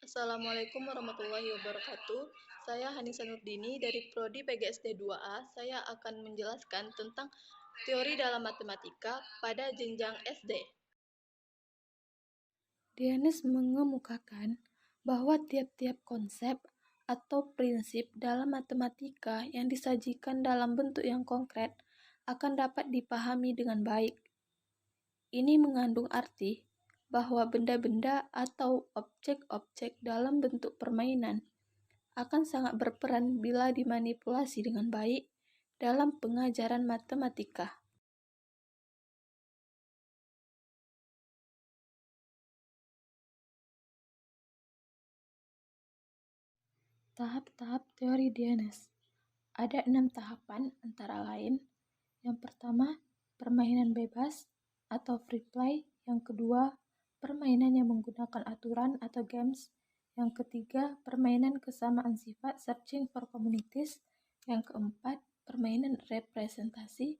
Assalamualaikum warahmatullahi wabarakatuh. Saya Hanisa Nurdini dari Prodi PGSD 2A. Saya akan menjelaskan tentang teori dalam matematika pada jenjang SD. Dianes mengemukakan bahwa tiap-tiap konsep atau prinsip dalam matematika yang disajikan dalam bentuk yang konkret akan dapat dipahami dengan baik. Ini mengandung arti bahwa benda-benda atau objek-objek dalam bentuk permainan akan sangat berperan bila dimanipulasi dengan baik dalam pengajaran matematika. Tahap-tahap teori Dianes. Ada 6 tahapan antara lain. Yang pertama, permainan bebas atau free play. Yang kedua, permainan yang menggunakan aturan atau games. Yang ketiga, permainan kesamaan sifat searching for communities. Yang keempat, permainan representasi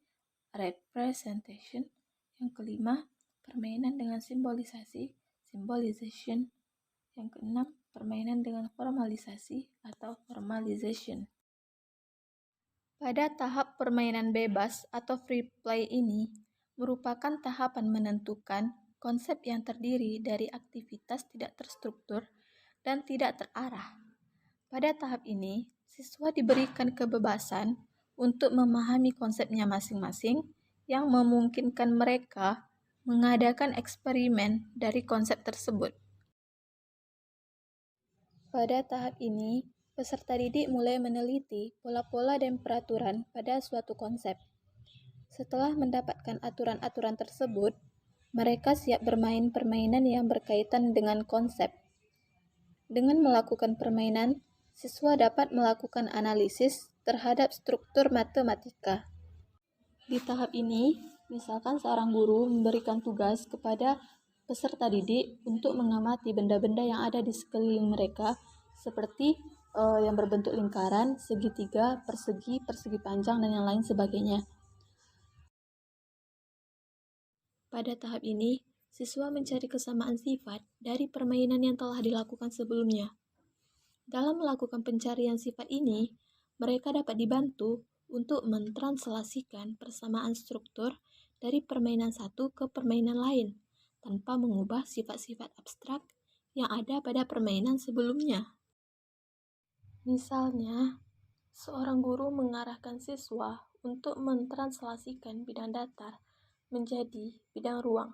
representation. Yang kelima, permainan dengan simbolisasi symbolization. Yang keenam, permainan dengan formalisasi atau formalization. Pada tahap permainan bebas atau free play ini merupakan tahapan menentukan konsep yang terdiri dari aktivitas tidak terstruktur dan tidak terarah. Pada tahap ini, siswa diberikan kebebasan untuk memahami konsepnya masing-masing yang memungkinkan mereka mengadakan eksperimen dari konsep tersebut. Pada tahap ini, peserta didik mulai meneliti pola-pola dan peraturan pada suatu konsep. Setelah mendapatkan aturan-aturan tersebut, mereka siap bermain permainan yang berkaitan dengan konsep. Dengan melakukan permainan, siswa dapat melakukan analisis terhadap struktur matematika. Di tahap ini, misalkan seorang guru memberikan tugas kepada peserta didik untuk mengamati benda-benda yang ada di sekeliling mereka, seperti yang berbentuk lingkaran, segitiga, persegi panjang, dan yang lain sebagainya. Pada tahap ini, siswa mencari kesamaan sifat dari permainan yang telah dilakukan sebelumnya. Dalam melakukan pencarian sifat ini, mereka dapat dibantu untuk mentranslasikan persamaan struktur dari permainan satu ke permainan lain, tanpa mengubah sifat-sifat abstrak yang ada pada permainan sebelumnya. Misalnya, seorang guru mengarahkan siswa untuk mentranslasikan bidang datar menjadi bidang ruang.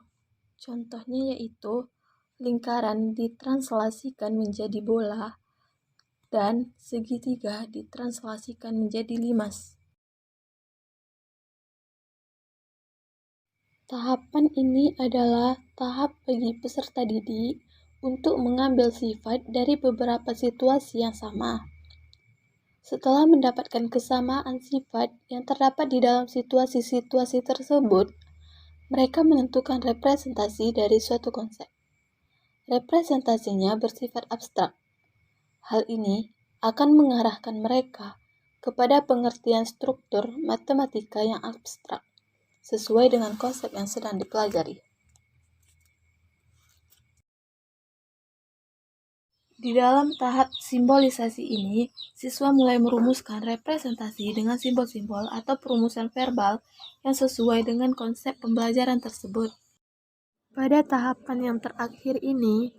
Contohnya yaitu lingkaran ditranslasikan menjadi bola dan segitiga ditranslasikan menjadi limas. Tahapan ini adalah tahap bagi peserta didik untuk mengambil sifat dari beberapa situasi yang sama. Setelah mendapatkan kesamaan sifat yang terdapat di dalam situasi-situasi tersebut, mereka menentukan representasi dari suatu konsep. Representasinya bersifat abstrak. Hal ini akan mengarahkan mereka kepada pengertian struktur matematika yang abstrak, sesuai dengan konsep yang sedang dipelajari. Di dalam tahap simbolisasi ini, siswa mulai merumuskan representasi dengan simbol-simbol atau perumusan verbal yang sesuai dengan konsep pembelajaran tersebut. Pada tahapan yang terakhir ini,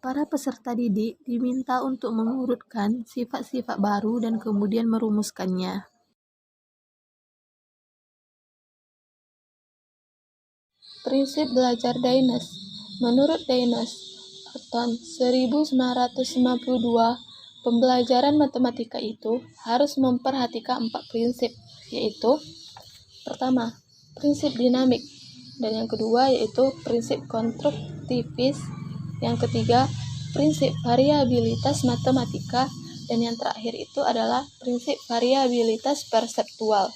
para peserta didik diminta untuk mengurutkan sifat-sifat baru dan kemudian merumuskannya. Prinsip belajar Daynes. Menurut Daynes, tahun 1992, pembelajaran matematika itu harus memperhatikan 4 prinsip, yaitu pertama, prinsip dinamik, dan yang kedua yaitu prinsip konstruktivis, yang ketiga, prinsip variabilitas matematika, dan yang terakhir itu adalah prinsip variabilitas perseptual.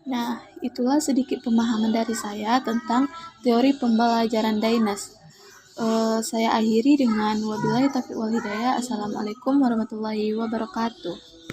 Nah, itulah sedikit pemahaman dari saya tentang teori pembelajaran Daynes. Saya akhiri dengan wabillahi taufiq wal hidayah. Assalamualaikum warahmatullahi wabarakatuh.